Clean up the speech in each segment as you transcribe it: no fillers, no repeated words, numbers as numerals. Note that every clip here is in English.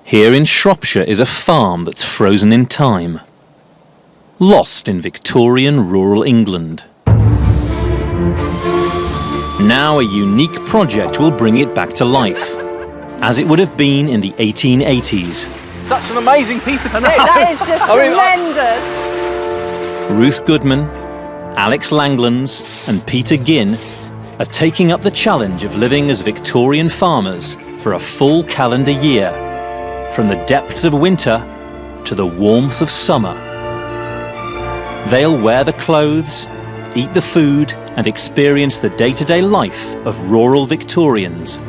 Here in Shropshire is a farm that's frozen in time. Lost in Victorian rural England. Now a unique project will bring it back to life, as it would have been in the 1880s. Such an amazing piece of kit. That is just tremendous. Ruth Goodman, Alex Langlands and Peter Ginn are taking up the challenge of living as Victorian farmers for a full calendar year, from the depths of winter to the warmth of summer. They'll wear the clothes, eat the food and experience the day-to-day life of rural Victorians.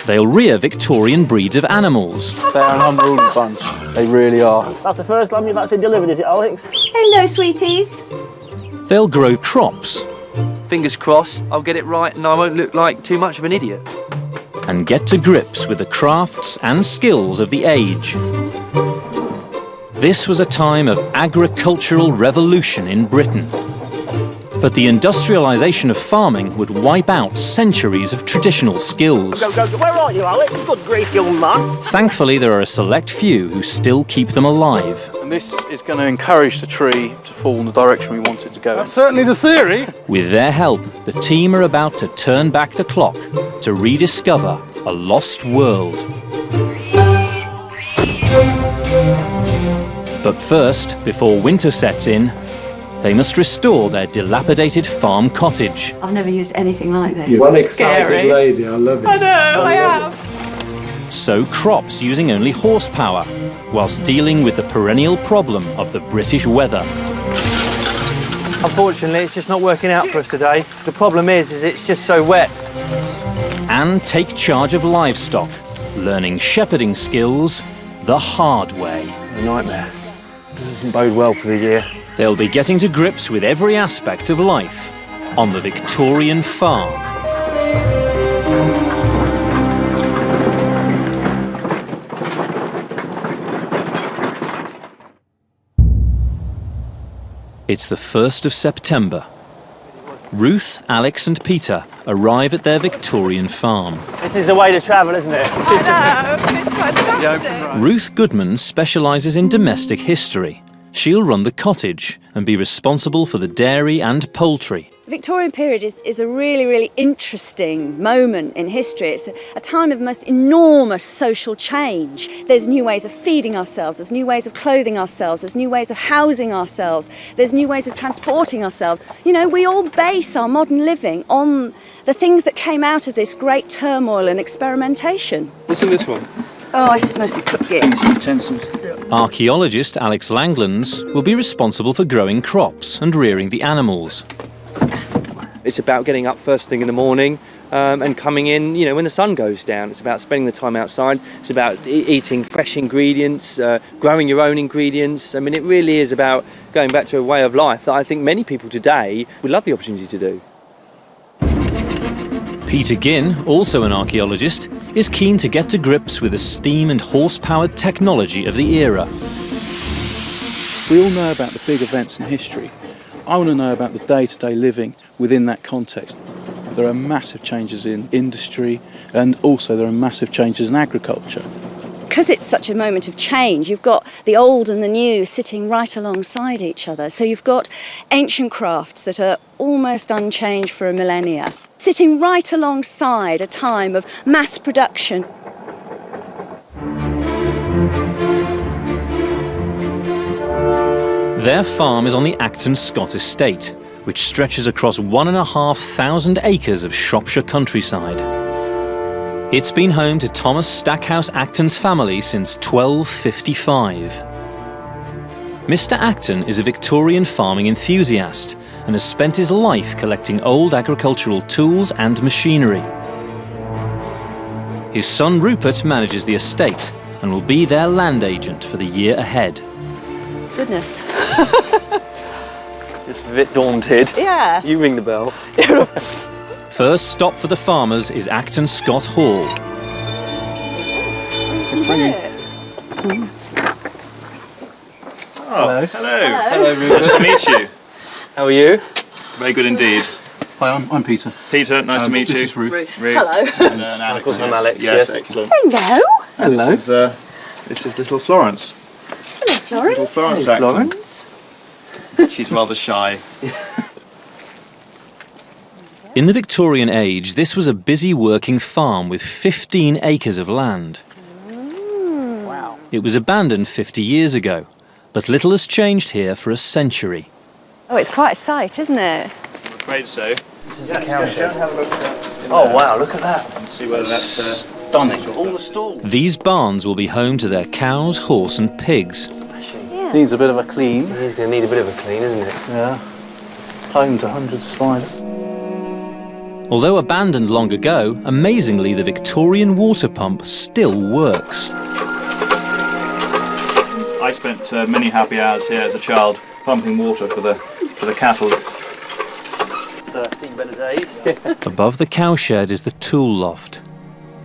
They'll rear Victorian breeds of animals. They're an unruly bunch, they really are. That's the first lamb you've actually delivered, is it, Alex? Hello, sweeties. They'll grow crops. Fingers crossed, I'll get it right and I won't look like too much of an idiot. And get to grips with the crafts and skills of the age. This was a time of agricultural revolution in Britain. But the industrialisation of farming would wipe out centuries of traditional skills. Go. Where are you, Alex? Good grief, young man. Thankfully, there are a select few who still keep them alive. And this is going to encourage the tree to fall in the direction we want it to go. That's certainly the theory. With their help, the team are about to turn back the clock to rediscover a lost world. But first, before winter sets in, they must restore their dilapidated farm cottage. I've never used anything like this. You're one excited lady, I love it. I know, I am. Sow crops using only horsepower, whilst dealing with the perennial problem of the British weather. Unfortunately, it's just not working out for us today. The problem is it's just so wet. And take charge of livestock, learning shepherding skills the hard way. A nightmare. This doesn't bode well for the year. They'll be getting to grips with every aspect of life on the Victorian farm. It's the 1st of September. Ruth, Alex and Peter arrive at their Victorian farm. This is the way to travel, isn't it? I know, it's fantastic. Ruth Goodman specialises in domestic history. She'll run the cottage and be responsible for the dairy and poultry. The Victorian period is a really, really interesting moment in history. It's a time of most enormous social change. There's new ways of feeding ourselves, there's new ways of clothing ourselves, there's new ways of housing ourselves, there's new ways of transporting ourselves. You know, we all base our modern living on the things that came out of this great turmoil and experimentation. What's in this one? Oh, this is mostly cooking. Utensils. Archaeologist Alex Langlands will be responsible for growing crops and rearing the animals. It's about getting up first thing in the morning and coming in, you know, when the sun goes down. It's about spending the time outside. It's about eating fresh ingredients, growing your own ingredients. I mean, it really is about going back to a way of life that I think many people today would love the opportunity to do. Peter Ginn, also an archaeologist, is keen to get to grips with the steam and horse-powered technology of the era. We all know about the big events in history. I want to know about the day-to-day living within that context. There are massive changes in industry and also there are massive changes in agriculture. Because it's such a moment of change, you've got the old and the new sitting right alongside each other. So you've got ancient crafts that are almost unchanged for a millennia, sitting right alongside a time of mass production. Their farm is on the Acton Scott estate, which stretches across 1,500 acres of Shropshire countryside. It's been home to Thomas Stackhouse Acton's family since 1255. Mr. Acton is a Victorian farming enthusiast and has spent his life collecting old agricultural tools and machinery. His son Rupert manages the estate and will be their land agent for the year ahead. Goodness. Just a bit daunted. Yeah. You ring the bell. First stop for the farmers is Acton Scott Hall. Oh, hello. Hello, Rupert. Nice to meet you. How are you? Very good indeed. Hi, I'm Peter. Peter, nice to meet this you. is Ruth. Hello. And, Alex. Of course, I'm Alex, Yes, yes. excellent. Hello. Hello. This is little Florence. Hello, Little Florence. Florence Acton. She's rather shy. In the Victorian age, this was a busy working farm with 15 acres of land. Wow. It was abandoned 50 years ago, but little has changed here for a century. Oh, it's quite a sight, isn't it? I'm afraid so. Oh wow, look at that. And see whether that's Stunning. all the stalls. These barns will be home to their cows, horse and pigs. Yeah. Needs a bit of a clean. He's going to need a bit of a clean, isn't it? Yeah. Home to hundreds of spiders. Although abandoned long ago, amazingly the Victorian water pump still works. I spent many happy hours here as a child pumping water for the cattle. Think better days. Above the cowshed is the tool loft,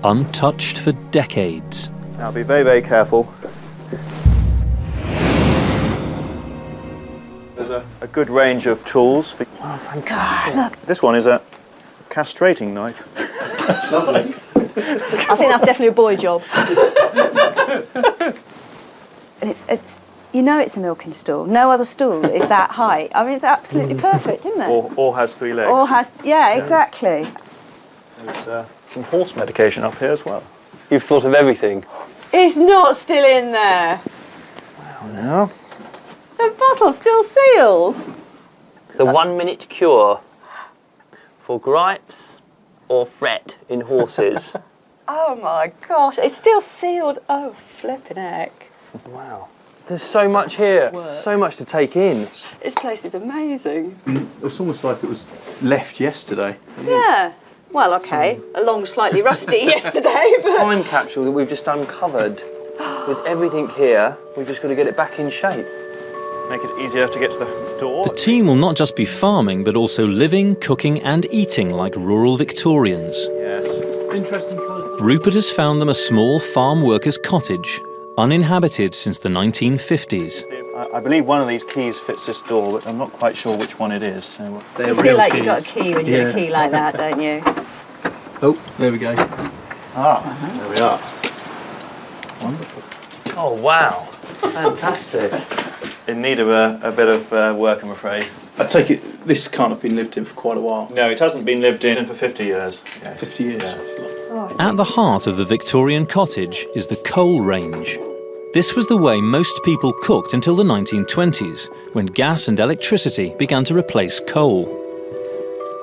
untouched for decades. Now be very, very careful. There's a good range of tools. Oh, fantastic. This one is a castrating knife. That's lovely. I think that's definitely a boy job. And it's it's a milking stool. No other stool is that height. I mean, it's absolutely perfect, isn't it? Or has 3 legs. Or has, yeah, exactly. There's some horse medication up here as well. You've thought of everything. It's not still in there. Now, The bottle's still sealed. The 1 minute cure for gripes or fret in horses. Oh my gosh, it's still sealed. Oh, flipping heck. Wow. There's so much here, so much to take in. This place is amazing. It's almost like it was left yesterday. Yeah. Well, okay, along slightly rusty yesterday, but... Time capsule that we've just uncovered. With everything here, we've just got to get it back in shape. make it easier to get to the door. The team will not just be farming, but also living, cooking and eating like rural Victorians. Yes. Interesting colour. Rupert has found them a small farm worker's cottage, uninhabited since the 1950s. I believe one of these keys fits this door, but I'm not quite sure which one it is. So You feel like you got a key when you get a key like that, don't you? Oh, there we go. there we are. Wonderful. Oh, wow. Fantastic. In need of a bit of work, I'm afraid. I take it this can't have been lived in for quite a while. No, it hasn't been lived in for 50 years. Yes. 50 years. Yes. At the heart of the Victorian cottage is the coal range. This was the way most people cooked until the 1920s, when gas and electricity began to replace coal.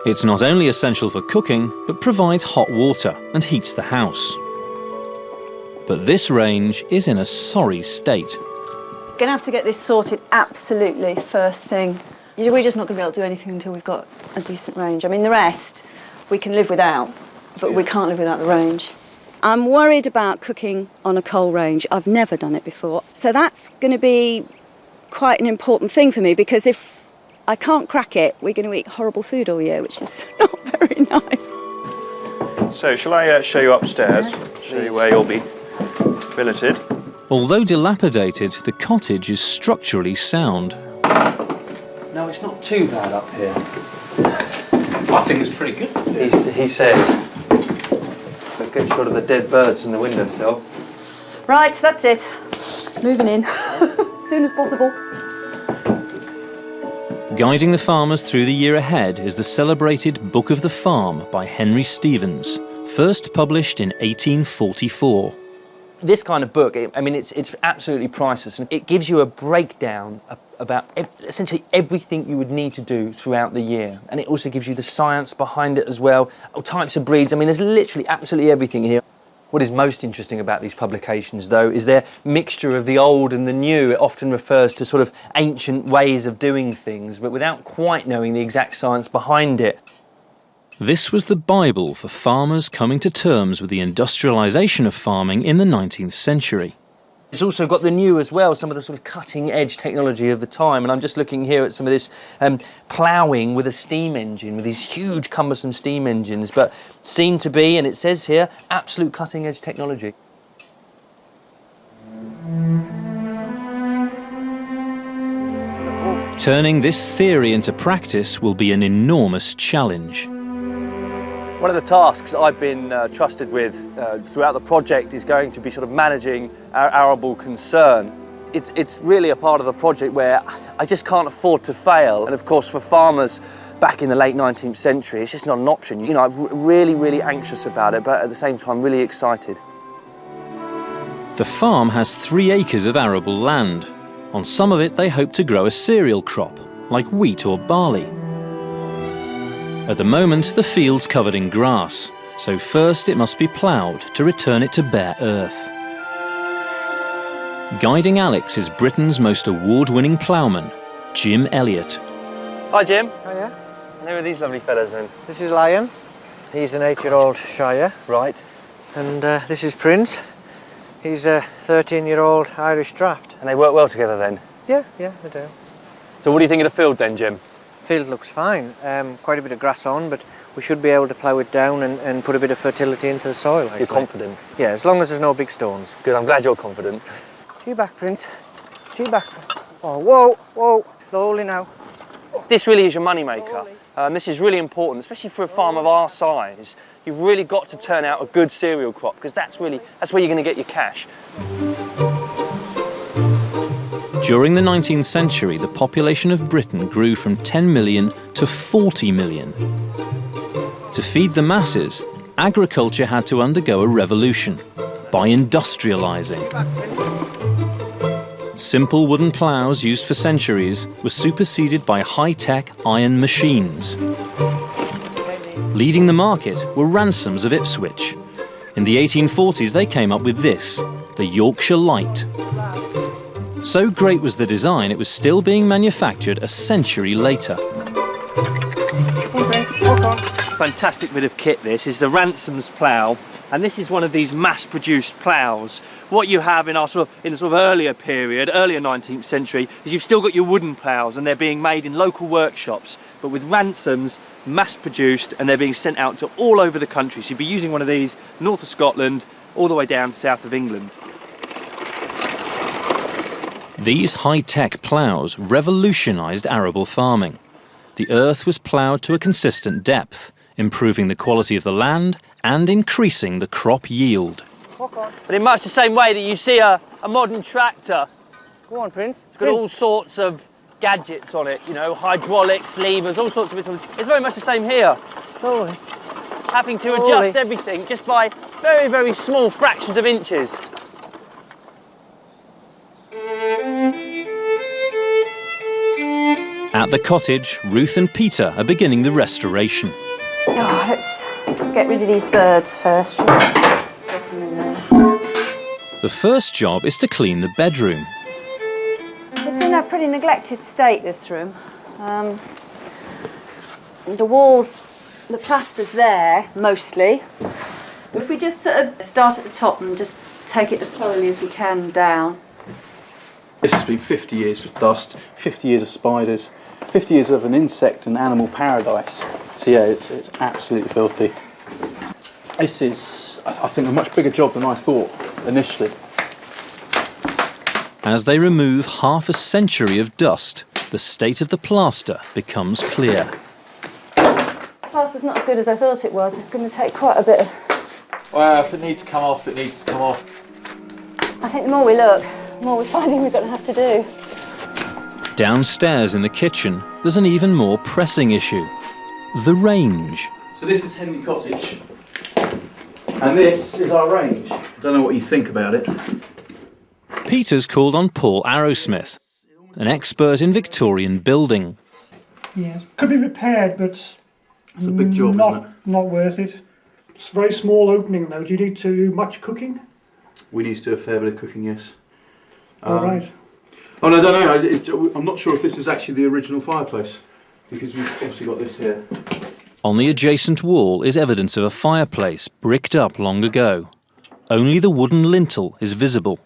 It's not only essential for cooking, but provides hot water and heats the house. But this range is in a sorry state. Gonna have to get this sorted absolutely first thing. We're just not gonna be able to do anything until we've got a decent range. I mean, the rest we can live without, but we can't live without the range. I'm worried about cooking on a coal range. I've never done it before. So that's going to be quite an important thing for me, because if I can't crack it, we're going to eat horrible food all year, which is not very nice. So, shall I show you upstairs? Show you where you'll be billeted. Although dilapidated, the cottage is structurally sound. No, it's not too bad up here. I think it's pretty good. He says. A good shot of the dead birds from the windowsill. Right, that's it. Moving in as soon as possible. Guiding the farmers through the year ahead is the celebrated Book of the Farm by Henry Stevens, first published in 1844. This kind of book, it's absolutely priceless, and it gives you a breakdown about essentially everything you would need to do throughout the year, and it also gives you the science behind it as well, types of breeds. I mean, there's literally absolutely everything here. What is most interesting about these publications, though, is their mixture of the old and the new. It often refers to sort of ancient ways of doing things, but without quite knowing the exact science behind it. This was the Bible for farmers coming to terms with the industrialisation of farming in the 19th century. It's also got the new as well, some of the sort of cutting-edge technology of the time. And I'm just looking here at some of this ploughing with a steam engine, with these huge cumbersome steam engines, but seem to be, and it says here, absolute cutting-edge technology. Turning this theory into practice will be an enormous challenge. One of the tasks I've been trusted with throughout the project is going to be sort of managing our arable concern. It's really a part of the project where I just can't afford to fail. And of course, for farmers back in the late 19th century, it's just not an option. You know, I'm really, really anxious about it, but at the same time, really excited. The farm has 3 acres of arable land. On some of it, they hope to grow a cereal crop, like wheat or barley. At the moment, the field's covered in grass, so first it must be ploughed to return it to bare earth. Guiding Alex is Britain's most award-winning ploughman, Jim Elliott. Hi, Jim. Hiya. And who are these lovely fellas then? This is Lion. He's an 8-year-old Shire. Right. And this is Prince. He's a 13-year-old Irish Draft. And they work well together then? Yeah, they do. So what do you think of the field then, Jim? Field looks fine. Quite a bit of grass on, but we should be able to plough it down and put a bit of fertility into the soil. You're confident? Yeah, as long as there's no big stones. Good, I'm glad you're confident. Chew back, Prince. Chew back. Oh, whoa. Slowly now. This really is your moneymaker. This is really important, especially for a farm of our size. You've really got to turn out a good cereal crop because that's where you're going to get your cash. During the 19th century, the population of Britain grew from 10 million to 40 million. To feed the masses, agriculture had to undergo a revolution by industrialising. Simple wooden ploughs used for centuries were superseded by high-tech iron machines. Leading the market were Ransoms of Ipswich. In the 1840s, they came up with this, the Yorkshire Light. So great was the design, it was still being manufactured a century later. Fantastic bit of kit this is the Ransoms plough, and this is one of these mass-produced ploughs. What you have in the sort of earlier period, earlier 19th century, is you've still got your wooden ploughs and they're being made in local workshops, but with Ransoms, mass-produced, and they're being sent out to all over the country. So you'd be using one of these north of Scotland, all the way down to south of England. These high-tech ploughs revolutionised arable farming. The earth was ploughed to a consistent depth, improving the quality of the land and increasing the crop yield. But in much the same way that you see a modern tractor, Go on, Prince. it's got all sorts of gadgets on it, you know, hydraulics, levers, all sorts of bits. It's very much the same here. Slowly. Having to adjust everything just by very, very small fractions of inches. At the cottage, Ruth and Peter are beginning the restoration. Oh, let's get rid of these birds first. The first job is to clean the bedroom. It's in a pretty neglected state, this room. The walls, the plaster's there, mostly. If we just sort of start at the top and just take it as slowly as we can down. This has been 50 years of dust, 50 years of spiders, 50 years of an insect and animal paradise. So yeah, it's absolutely filthy. This is, I think, a much bigger job than I thought initially. As they remove half a century of dust, the state of the plaster becomes clear. Plaster's not as good as I thought it was. It's going to take quite a bit of... Well, if it needs to come off, it needs to come off. I think the more we look, the more we're finding we're going to have to do. Downstairs in the kitchen, there's an even more pressing issue. The range. So this is Henley Cottage, and this is our range. I don't know what you think about it. Peter's called on Paul Arrowsmith, an expert in Victorian building. Yeah, could be repaired, but It's a big job, isn't it? Not worth it. It's a very small opening though. Do you need to do much cooking? We need to do a fair bit of cooking, yes. All right. Oh, no, I don't know. I'm not sure if this is actually the original fireplace, because we've obviously got this here. On the adjacent wall is evidence of a fireplace bricked up long ago. Only the wooden lintel is visible.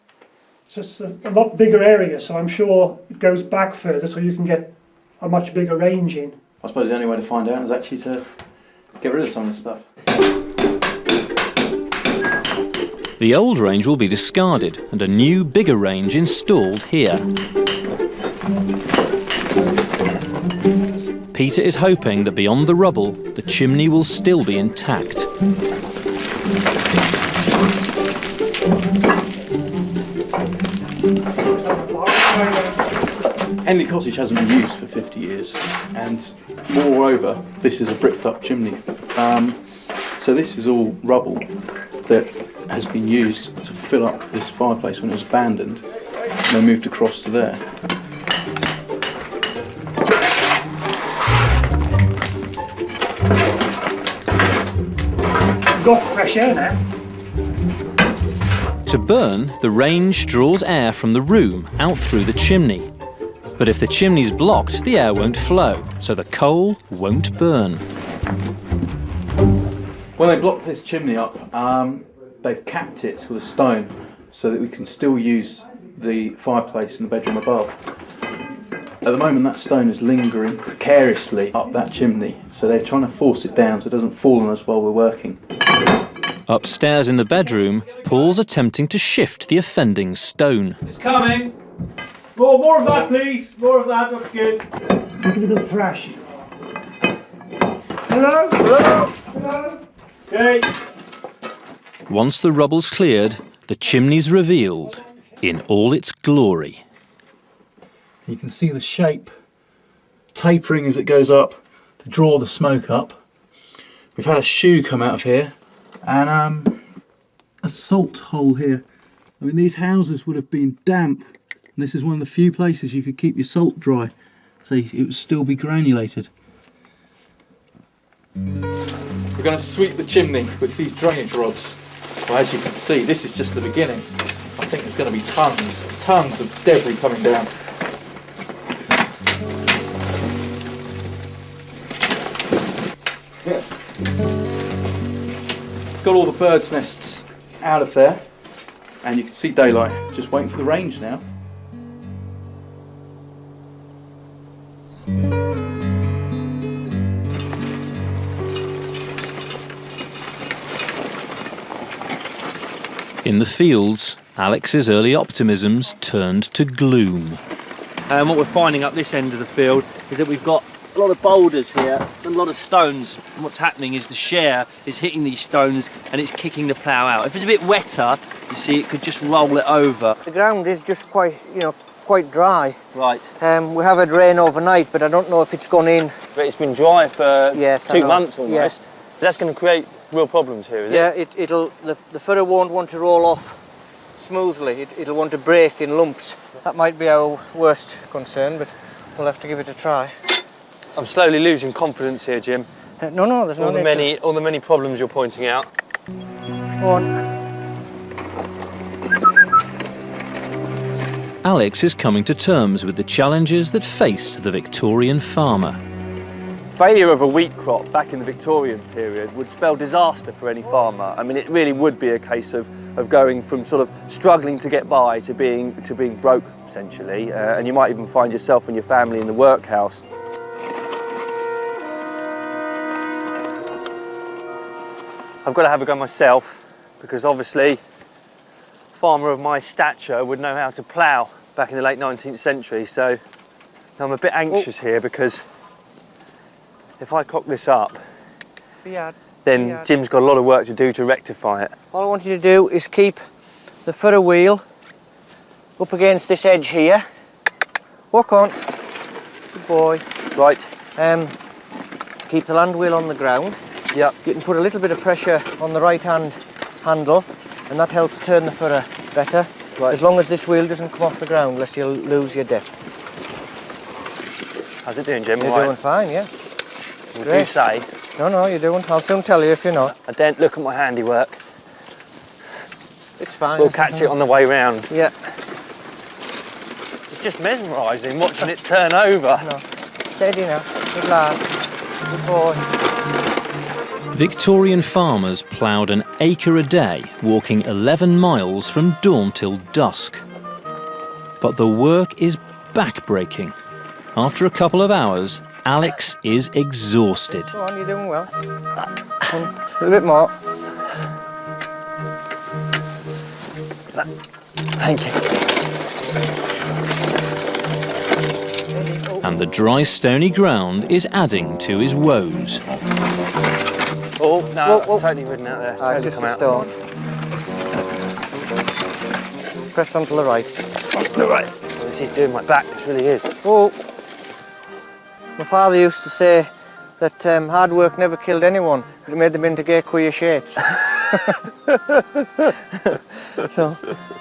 It's just a lot bigger area, so I'm sure it goes back further, so you can get a much bigger range in. I suppose the only way to find out is actually to get rid of some of this stuff. The old range will be discarded and a new, bigger range installed here. Peter is hoping that beyond the rubble, the chimney will still be intact. Henley Cottage hasn't been used for 50 years, and moreover, this is a bricked up chimney. So this is all rubble that has been used to fill up this fireplace when it was abandoned, and they moved across to there. Got fresh air now. To burn, the range draws air from the room out through the chimney. But if the chimney's blocked, the air won't flow, so the coal won't burn. When they blocked this chimney up, they've capped it with a stone so that we can still use the fireplace in the bedroom above. At the moment, that stone is lingering precariously up that chimney, so they're trying to force it down so it doesn't fall on us while we're working. Upstairs in the bedroom, Paul's attempting to shift the offending stone. It's coming. More of that, please. More of that. That's good. Give it a good thrash. Hello? Hello? Hello? Okay. Once the rubble's cleared, the chimney's revealed in all its glory. You can see the shape tapering as it goes up to draw the smoke up. We've had a shoe come out of here and a salt hole here. I mean, these houses would have been damp, and this is one of the few places you could keep your salt dry, so it would still be granulated. We're going to sweep the chimney with these drainage rods. Well, as you can see, this is just the beginning. I think there's going to be tons of debris coming down. Got all the birds' nests out of there, and you can see daylight. Just waiting for the range now. In the fields, Alex's early optimisms turned to gloom. And what we're finding up this end of the field is that we've got a lot of boulders here and a lot of stones. And what's happening is the share is hitting these stones and it's kicking the plough out. If it's a bit wetter, you see, it could just roll it over. The ground is just quite dry. Right. We have had rain overnight, but I don't know if it's gone in. But it's been dry for Yes, 2 months almost. Yeah. That's going to create real problems here, is it? Yeah, the furrow won't want to roll off smoothly. It'll want to break in lumps. That might be our worst concern, but we'll have to give it a try. I'm slowly losing confidence here, Jim. No, there's no need All the many problems you're pointing out. Go on. Alex is coming to terms with the challenges that faced the Victorian farmer. Failure of a wheat crop back in the Victorian period would spell disaster for any farmer. I mean, it really would be a case of going from sort of struggling to get by to being broke, essentially. And you might even find yourself and your family in the workhouse. I've got to have a go myself, because obviously a farmer of my stature would know how to plough back in the late 19th century. So I'm a bit anxious here, because if I cock this up, then Jim's got a lot of work to do to rectify it. All I want you to do is keep the furrow wheel up against this edge here. Walk on. Good boy. Right. Keep the land wheel on the ground. Yep. You can put a little bit of pressure on the right-hand handle, and that helps turn the furrow better. Right. As long as this wheel doesn't come off the ground, lest you'll lose your depth. How's it doing, Jim? You're doing fine, yeah. Would you say? No, you're doing. I'll soon tell you if you're not. I don't look at my handiwork. It's fine. We'll catch it on the way round. Yeah. It's just mesmerising watching it turn over. No. Steady now. Good lad. Good boy. Victorian farmers ploughed an acre a day, walking 11 miles from dawn till dusk. But the work is back-breaking. After a couple of hours, Alex is exhausted. Go on, you're doing well. A little bit more. Thank you. And the the dry stony ground is adding to his woes. Oh, no, Whoa, whoa. totally ridden out there. Ah, Totally just come a out. stone. Press onto the right. Onto the right. Oh, this is doing my back, this really is. Oh, my father used to say that hard work never killed anyone, but it made them into gay queer shapes. So,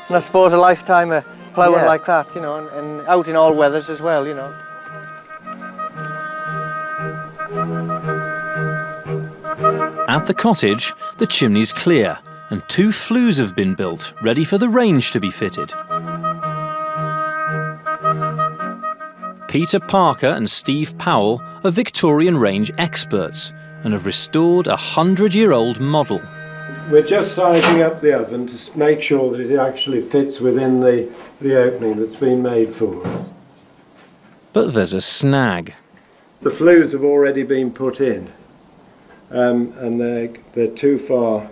and I suppose a lifetime of ploughing like that, you know, and out in all weathers as well, you know. At the cottage, the chimney's clear and 2 flues have been built, ready for the range to be fitted. Peter Parker and Steve Powell are Victorian range experts and have restored a 100-year-old model. We're just sizing up the oven to make sure that it actually fits within the opening that's been made for us. But there's a snag. The flues have already been put in, and they're too far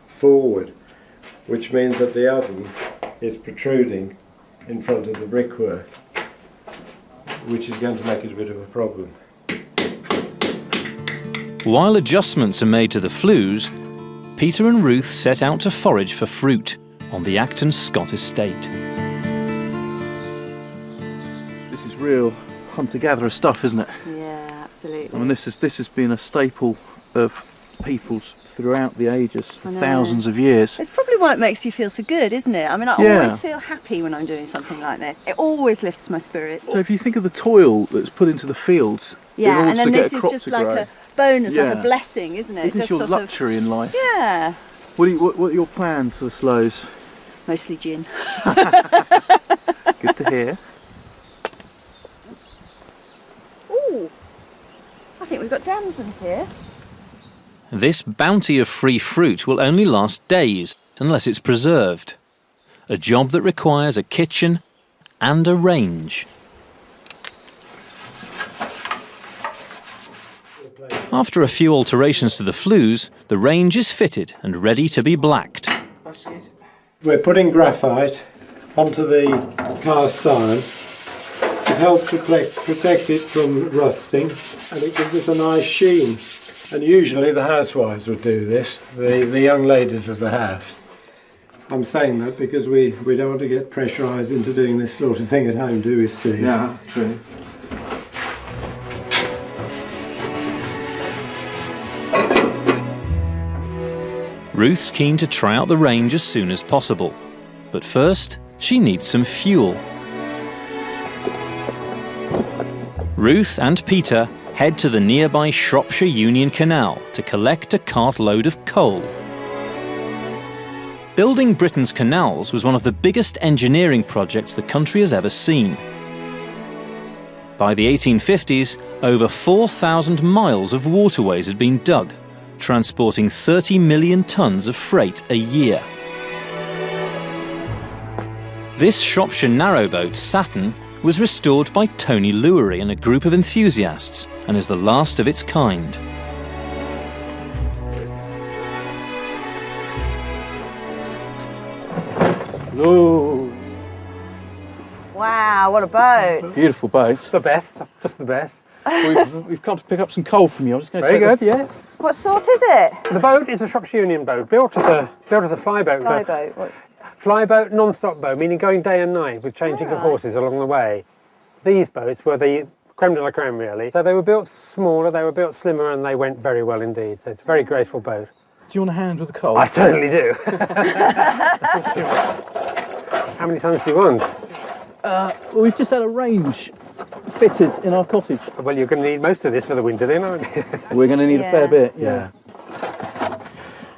forward, which means that the oven is protruding in front of the brickwork, which is going to make it a bit of a problem. While adjustments are made to the flues, Peter and Ruth set out to forage for fruit on the Acton Scott estate. This is real hunter-gatherer stuff, isn't it? Yeah, absolutely. I mean, this has been a staple of people's throughout the ages, for thousands of years. It's probably why it makes you feel so good, isn't it? I mean, I always feel happy when I'm doing something like this. It always lifts my spirits. So if you think of the toil that's put into the fields, Yeah, in order and then to get this a is crop just to like grow. a bonus, like Yeah. a blessing, isn't it? This is Just your sort luxury in life. of, yeah, What are your plans for the slows? mostly gin. Good to hear. Ooh, I think we've got damsons here. This bounty of free fruit will only last days unless it's preserved. A job that requires a kitchen and a range. After a few alterations to the flues, the range is fitted and ready to be blacked. We're putting graphite onto the cast iron. It helps protect it from rusting, and it gives it a nice sheen. And usually the housewives would do this, the young ladies of the house. I'm saying that because we don't want to get pressurised into doing this sort of thing at home, do we, Steve? Yeah, true. Ruth's keen to try out the range as soon as possible. But first, she needs some fuel. Ruth and Peter head to the nearby Shropshire Union Canal to collect a cartload of coal. Building Britain's canals was one of the biggest engineering projects the country has ever seen. By the 1850s, over 4,000 miles of waterways had been dug, transporting 30 million tonnes of freight a year. This Shropshire narrowboat, Saturn, was restored by Tony Lewery and a group of enthusiasts and is the last of its kind. Oh, Wow, what a boat. beautiful boat. The best, just the best. We've come to pick up some coal from you. I'm just going to Very take good, yeah. What sort is it? The boat is a Shropshire Union boat, built as a flyboat. Flyboat. What? Flyboat, non-stop boat, meaning going day and night with changing of horses along the way. These boats were the creme de la creme, really. So they were built smaller, they were built slimmer, and they went very well indeed. So it's a very graceful boat. Do you want a hand with the coal? I certainly do. How many tons do you want? Well, we've just had a range fitted in our cottage. Well, you're going to need most of this for the winter then, aren't you? We're going to need a fair bit, Yeah.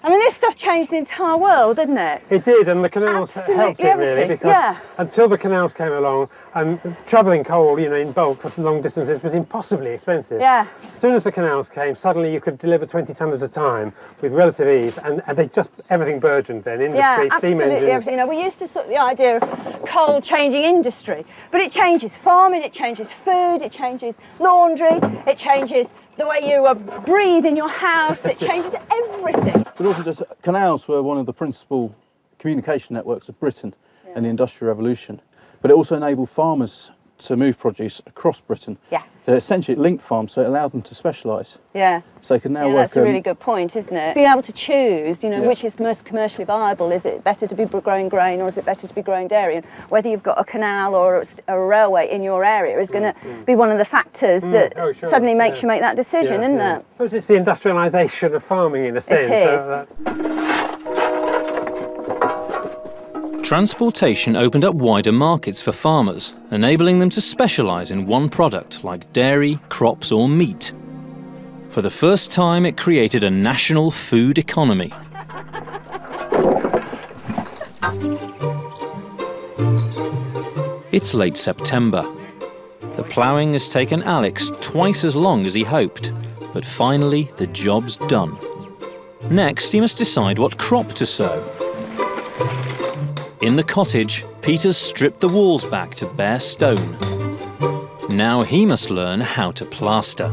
I mean, this stuff changed the entire world, didn't it? It did, and the canals Absolutely helped it really, everything, because yeah. until the canals came along, travelling coal, in bulk for long distances was impossibly expensive. Yeah. As soon as the canals came, suddenly you could deliver 20 tonnes at a time with relative ease, and they just everything burgeoned then. Industry, Yeah, steam absolutely engines. everything. We used to sort of the idea of coal changing industry, but it changes farming, it changes food, it changes laundry, it changes the way you breathe in your house, it changes everything. But also just canals were one of the principal communication networks of Britain in the Industrial Revolution. But it also enabled farmers to move produce across Britain. Yeah. Essentially, it linked farms, so it allowed them to specialise. Yeah. So they can now work. That's a really good point, isn't it? Being able to choose, Yeah. which is most commercially viable. Is it better to be growing grain or is it better to be growing dairy? And whether you've got a canal or a railway in your area is going to be one of the factors that suddenly makes you make that decision, isn't it? I suppose it's the industrialisation of farming in a sense. It is. Transportation opened up wider markets for farmers, enabling them to specialise in one product like dairy, crops or meat. For the first time, it created a national food economy. It's late September. The ploughing has taken Alex twice as long as he hoped, but finally the job's done. Next, he must decide what crop to sow. In the cottage, Peter's stripped the walls back to bare stone. Now he must learn how to plaster.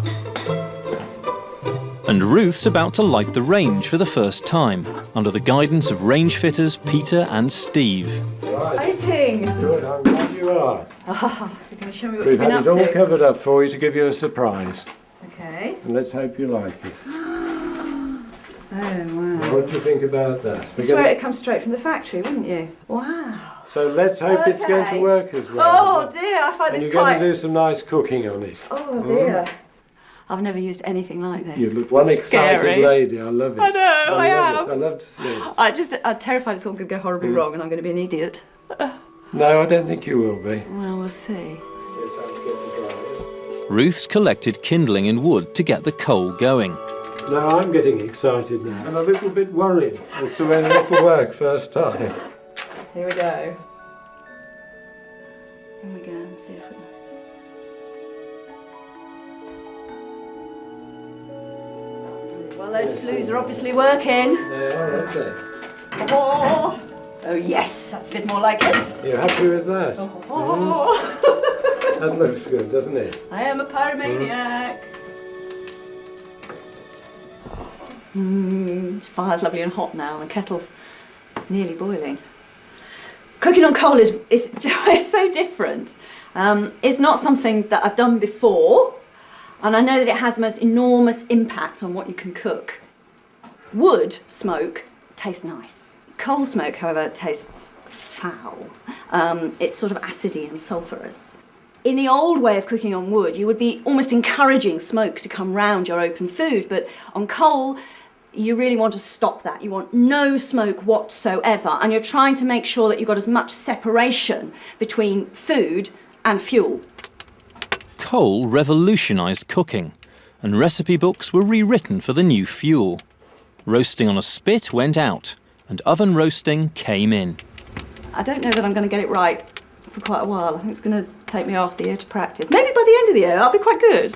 And Ruth's about to light the range for the first time, under the guidance of range fitters Peter and Steve. Exciting! Good, I'm glad you are. Oh, you're going to show me what We've you've been had up it all to. covered up for you to give you a surprise. Okay. And let's hope you like it. Oh, wow. What do you think about that? I swear it'd come straight from the factory, wouldn't you? Wow. So let's hope it's going to work as well. Oh dear, I find And this you're going quite... to do some nice cooking on it. Oh dear. I've never used anything like this. You look one excited Scary. lady. I love it. I know, I love am. it. I love to see it. I'm terrified it's all going to go horribly wrong and I'm going to be an idiot. No, I don't think you will be. Well, we'll see. Yes, I'll get the dryers. Ruth's collected kindling and wood to get the coal going. Now I'm getting excited now and a little bit worried as to whether it'll work first time. Here we go. Here we go and see if we... Well, those flues are obviously working. They are, aren't they? Oh, oh yes, that's a bit more like it. You're happy with that? Oh. That looks good, doesn't it? I am a pyromaniac. The fire's lovely and hot now, and the kettle's nearly boiling. Cooking on coal is it's so different. It's not something that I've done before, and I know that it has the most enormous impact on what you can cook. Wood smoke tastes nice. Coal smoke, however, tastes foul. It's sort of acidy and sulphurous. In the old way of cooking on wood, you would be almost encouraging smoke to come round your open food, but on coal, you really want to stop that. You want no smoke whatsoever, and you're trying to make sure that you've got as much separation between food and fuel. Coal revolutionised cooking, and recipe books were rewritten for the new fuel. Roasting on a spit went out, and oven roasting came in. I don't know that I'm going to get it right for quite a while. I think it's going to take me half the year to practice. Maybe by the end of the year, I'll be quite good.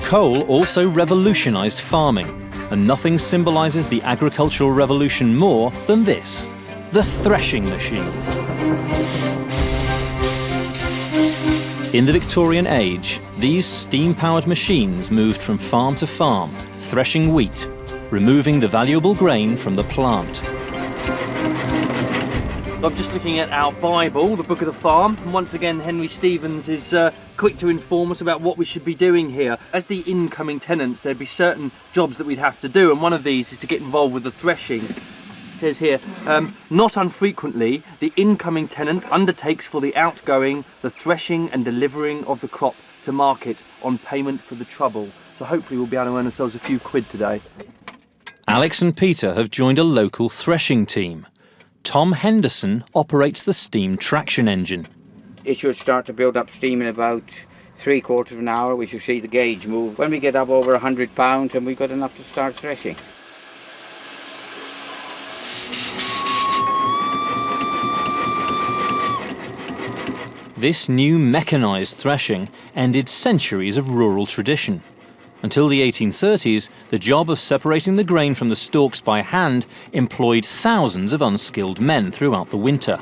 Coal also revolutionised farming, and nothing symbolises the agricultural revolution more than this, the threshing machine. In the Victorian age, these steam-powered machines moved from farm to farm, threshing wheat, removing the valuable grain from the plant. I'm just looking at our Bible, the Book of the Farm, and once again Henry Stevens is quick to inform us about what we should be doing here. As the incoming tenants, there'd be certain jobs that we'd have to do, and one of these is to get involved with the threshing. It says here, not unfrequently, the incoming tenant undertakes for the outgoing the threshing and delivering of the crop to market on payment for the trouble. So hopefully we'll be able to earn ourselves a few quid today. Alex and Peter have joined a local threshing team. Tom Henderson operates the steam traction engine. It should start to build up steam in about 3/4 of an hour. We should see the gauge move. When we get up over 100 pounds, and we've got enough to start threshing. This new mechanised threshing ended centuries of rural tradition. Until the 1830s, the job of separating the grain from the stalks by hand employed thousands of unskilled men throughout the winter.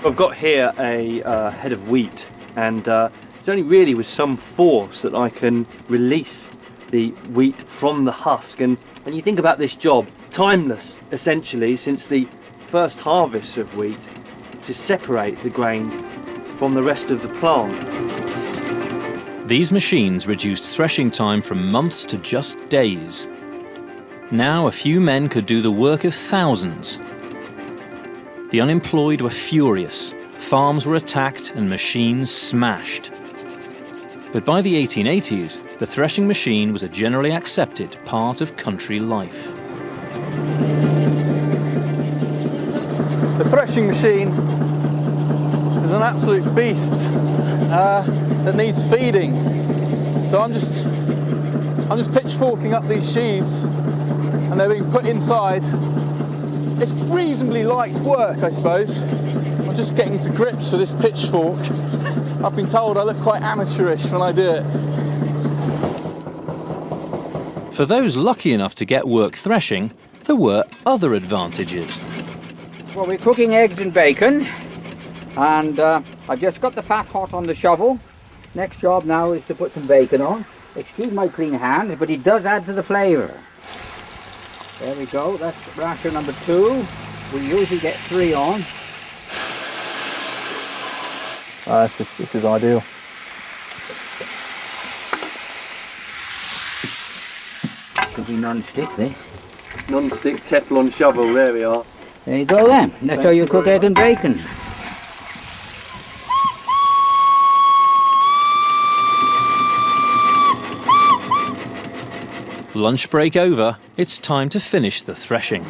I've got here a head of wheat, and it's only really with some force that I can release the wheat from the husk. And when you think about this job, timeless essentially, since the first harvests of wheat to separate the grain from the rest of the plant. These machines reduced threshing time from months to just days. Now a few men could do the work of thousands. The unemployed were furious. Farms were attacked and machines smashed. But by the 1880s, the threshing machine was a generally accepted part of country life. The threshing machine is an absolute beast that needs feeding. So I'm just pitchforking up these sheaves, and they're being put inside. It's reasonably light work, I suppose. I'm just getting to grips with this pitchfork. I've been told I look quite amateurish when I do it. For those lucky enough to get work threshing, there were other advantages. Well, we're cooking eggs and bacon, and I've just got the fat hot on the shovel. Next job now is to put some bacon on. Excuse my clean hands, but it does add to the flavour. There we go, that's rasher number 2. We usually get 3 on. This is ideal. Could be non-stick, this. Non-stick Teflon shovel, there we are. There you go then, that's how you cook egg and bacon. Lunch break over, it's time to finish the threshing.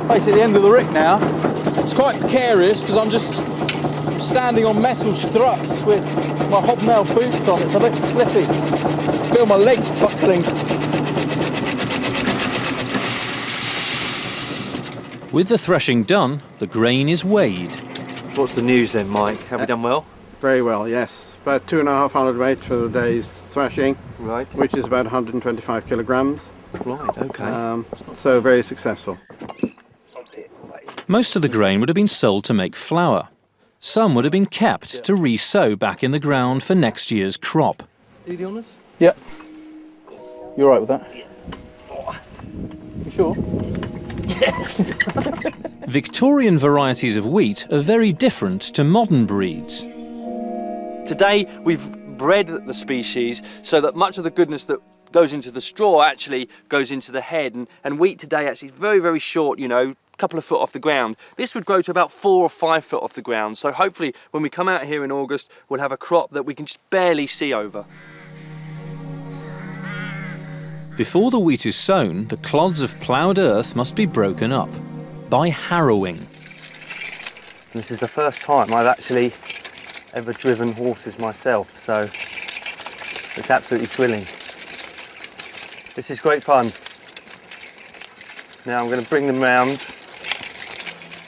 Basically the end of the rick now. It's quite precarious because I'm just standing on metal struts with my hobnail boots on. It's a bit slippy. I feel my legs buckling. With the threshing done, the grain is weighed. What's the news then, Mike? Have we done well? Very well, yes. About 2.5 weight for the day's threshing, right, which is about 125 kilograms. Right, okay. So very successful. Most of the grain would have been sold to make flour. Some would have been kept to re-sow back in the ground for next year's crop. Do the honours? Yeah. You all right with that? You sure? Yes. Victorian varieties of wheat are very different to modern breeds. Today we've bred the species so that much of the goodness that goes into the straw actually goes into the head, and wheat today actually is very, very short, you know, a couple of foot off the ground. This would grow to about 4 or 5 foot off the ground, so hopefully when we come out here in August we'll have a crop that we can just barely see over. Before the wheat is sown, the clods of ploughed earth must be broken up by harrowing. This is the first time I've actually ever driven horses myself, so it's absolutely thrilling. This is great fun. Now I'm going to bring them round.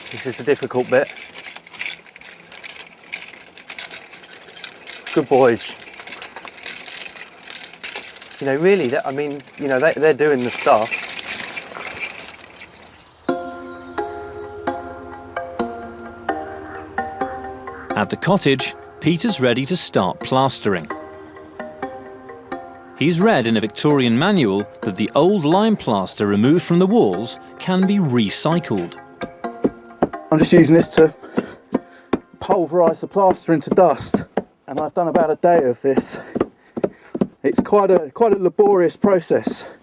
This is the difficult bit. Good boys. You know, really, I mean, you know, they're doing the stuff. At the cottage, Peter's ready to start plastering. He's read in a Victorian manual that the old lime plaster removed from the walls can be recycled. I'm just using this to pulverise the plaster into dust, and I've done about a day of this. It's quite a laborious process.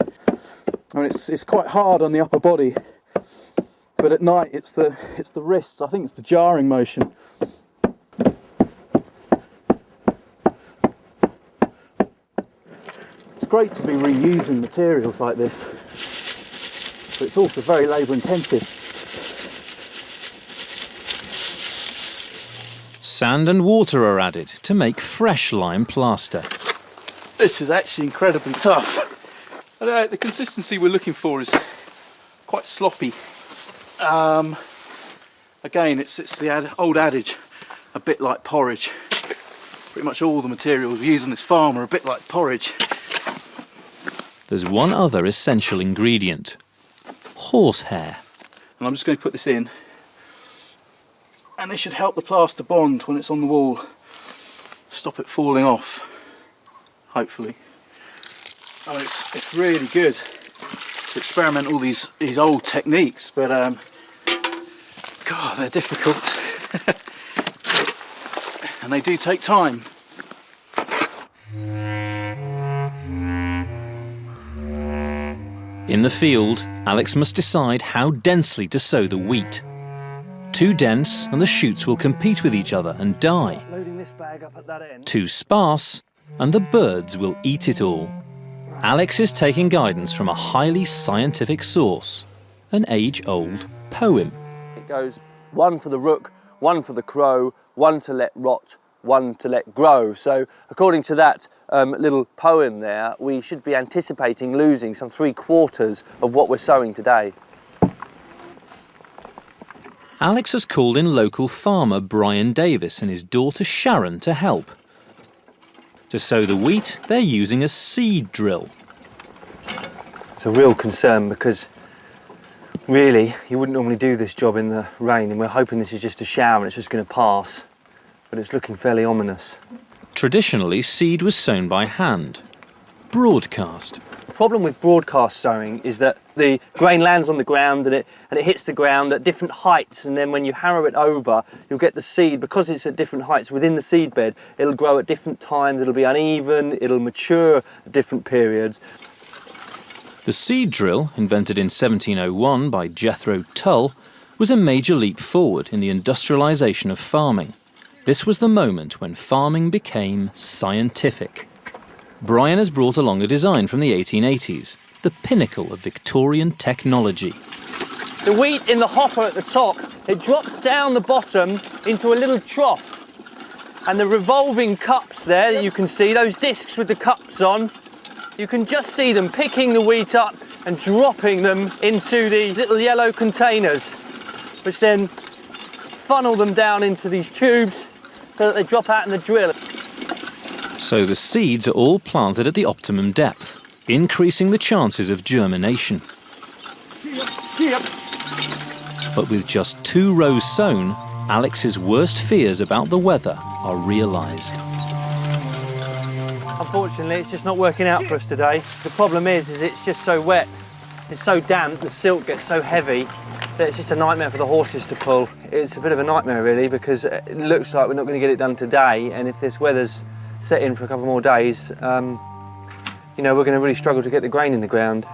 I mean, it's quite hard on the upper body, but at night it's the wrists. I think it's the jarring motion. It's great to be reusing materials like this, but it's also very labour intensive. Sand and water are added to make fresh lime plaster. This is actually incredibly tough. The consistency we're looking for is quite sloppy. Again, it's the old adage, a bit like porridge. Pretty much all the materials we use on this farm are a bit like porridge. There's one other essential ingredient: horsehair. And I'm just going to put this in, and this should help the plaster bond when it's on the wall, stop it falling off, hopefully. I mean, it's really good to experiment all these old techniques, but God, they're difficult. And they do take time. In the field, Alex must decide how densely to sow the wheat. Too dense and the shoots will compete with each other and die. Loading this bag up at that end. Too sparse and the birds will eat it all. Alex is taking guidance from a highly scientific source, an age-old poem. It goes 1 for the rook, 1 for the crow, 1 to let rot, 1 to let grow. So according to that little poem there, we should be anticipating losing some 3/4 of what we're sowing today. Alex has called in local farmer Brian Davis and his daughter Sharon to help. To sow the wheat, they're using a seed drill. It's a real concern because really you wouldn't normally do this job in the rain, and we're hoping this is just a shower and it's just going to pass, but it's looking fairly ominous. Traditionally, seed was sown by hand. Broadcast. The problem with broadcast sowing is that the grain lands on the ground and it hits the ground at different heights, and then when you harrow it over, you'll get the seed, because it's at different heights within the seed bed, it'll grow at different times, it'll be uneven, it'll mature at different periods. The seed drill, invented in 1701 by Jethro Tull, was a major leap forward in the industrialisation of farming. This was the moment when farming became scientific. Brian has brought along a design from the 1880s, the pinnacle of Victorian technology. The wheat in the hopper at the top, it drops down the bottom into a little trough. And the revolving cups there that you can see, those discs with the cups on, you can just see them picking the wheat up and dropping them into the little yellow containers, which then funnel them down into these tubes so that they drop out in the drill. So the seeds are all planted at the optimum depth, increasing the chances of germination. But with just 2 rows sown, Alex's worst fears about the weather are realised. Unfortunately, it's just not working out for us today. The problem is it's just so wet, it's so damp, the silt gets so heavy that it's just a nightmare for the horses to pull. It's a bit of a nightmare really, because it looks like we're not going to get it done today, and if this weather's set in for a couple more days, you know, we're going to really struggle to get the grain in the ground.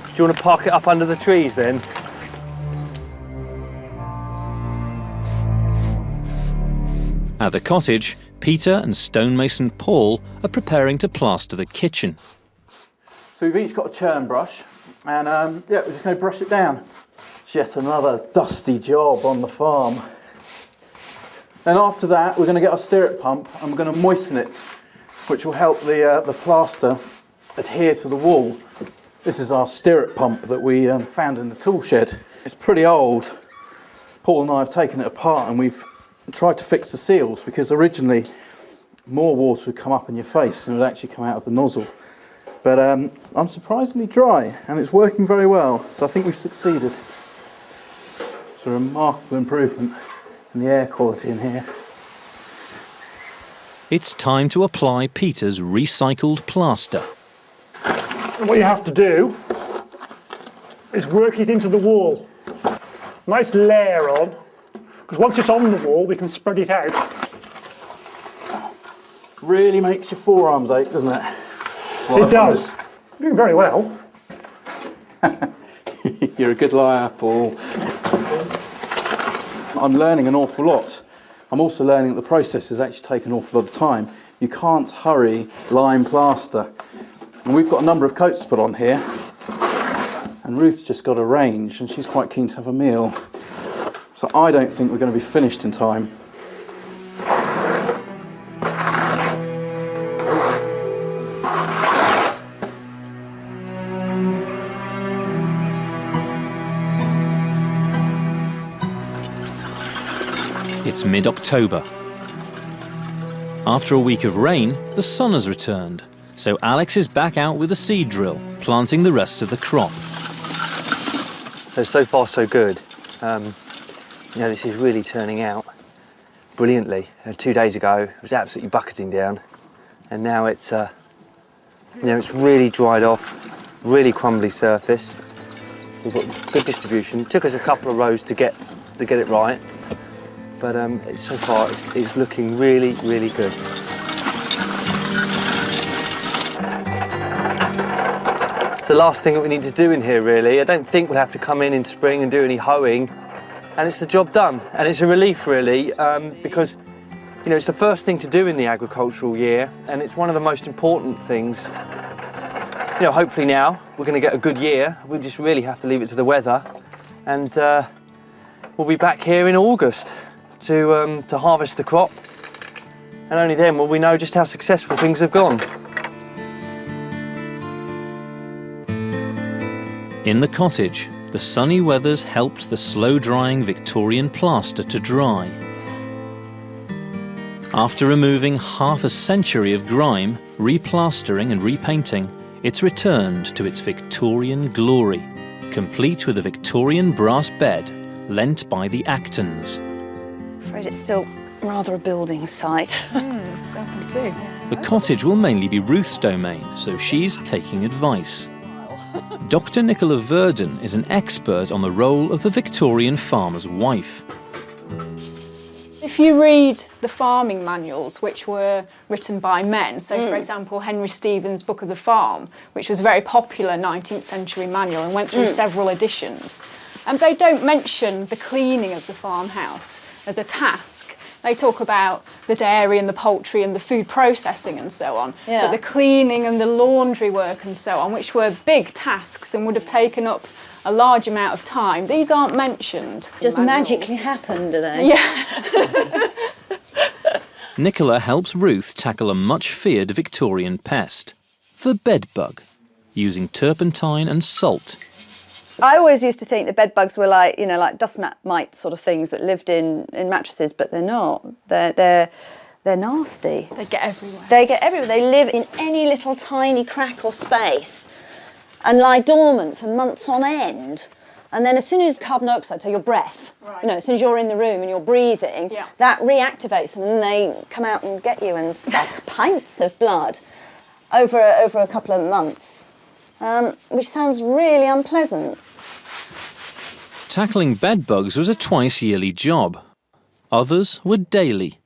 Do you want to park it up under the trees then? At the cottage, Peter and stonemason Paul are preparing to plaster the kitchen. So we've each got a churn brush, and yeah, we're just going to brush it down. It's yet another dusty job on the farm. Then after that, we're going to get our stirrup pump and we're going to moisten it, which will help the plaster adhere to the wall. This is our stirrup pump that we found in the tool shed. It's pretty old. Paul and I have taken it apart and we've tried to fix the seals, because originally more water would come up in your face than would actually come out of the nozzle. But I'm surprisingly dry and it's working very well, so I think we've succeeded. It's a remarkable improvement in the air quality in here. It's time to apply Peter's recycled plaster. And what you have to do is work it into the wall. Nice layer on, because once it's on the wall we can spread it out. Really makes your forearms ache, doesn't it? It does. You're doing very well. You're a good liar, Paul. I'm learning an awful lot. I'm also learning that the process has actually taken an awful lot of time. You can't hurry lime plaster. And we've got a number of coats to put on here. And Ruth's just got a range and she's quite keen to have a meal. So I don't think we're going to be finished in time. It's mid-October. After a week of rain, the sun has returned, so Alex is back out with a seed drill, planting the rest of the crop. So far so good. You know, this is really turning out brilliantly. 2 days ago, it was absolutely bucketing down, and now it's, you know, it's really dried off, really crumbly surface. We've got good distribution. Took us a couple of rows to get it right, but so far it's looking really, really good. It's the last thing that we need to do in here, really. I don't think we'll have to come in spring and do any hoeing, and it's the job done. And it's a relief, really, because it's the first thing to do in the agricultural year, and it's one of the most important things. Hopefully now we're going to get a good year. We just really have to leave it to the weather, and we'll be back here in August to harvest the crop, and only then will we know just how successful things have gone. In the cottage, the sunny weathers helped the slow-drying Victorian plaster to dry. After removing half a century of grime, replastering and repainting, it's returned to its Victorian glory, complete with a Victorian brass bed lent by the Actons. I'm afraid it's still rather a building site. So I can see. The cottage will mainly be Ruth's domain, so she's taking advice. Dr. Nicola Verdon is an expert on the role of the Victorian farmer's wife. If you read the farming manuals, which were written by men, so for example Henry Stevens' Book of the Farm, which was a very popular 19th century manual and went through several editions, and they don't mention the cleaning of the farmhouse as a task. They talk about the dairy and the poultry and the food processing and so on, but the cleaning and the laundry work and so on, which were big tasks and would have taken up a large amount of time, these aren't mentioned. Just magically happen, do they? Yeah. Nicola helps Ruth tackle a much-feared Victorian pest, the bedbug, using turpentine and salt. I always used to think that bed bugs were like dust mite sort of things that lived in mattresses, but they're not. They're nasty. They get everywhere. They get everywhere. They live in any little tiny crack or space and lie dormant for months on end. And then as soon as carbon dioxide, so your breath, as soon as you're in the room and you're breathing, that reactivates them and they come out and get you and suck pints of blood over a couple of months, which sounds really unpleasant. Tackling bedbugs was a twice-yearly job. Others were daily.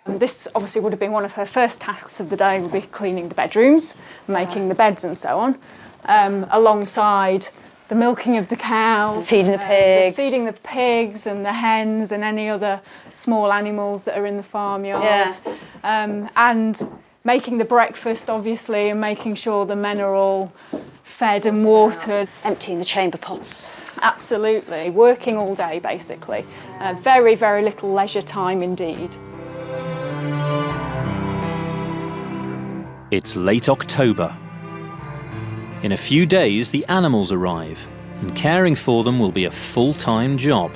And this obviously would have been one of her first tasks of the day, would be cleaning the bedrooms, making the beds and so on, alongside the milking of the cows, feeding the pigs, and the hens and any other small animals that are in the farmyard, and making the breakfast, obviously, and making sure the men are all fed and watered. Emptying the chamber pots. Absolutely, working all day basically. Very, very little leisure time indeed. It's late October. In a few days, the animals arrive, and caring for them will be a full-time job.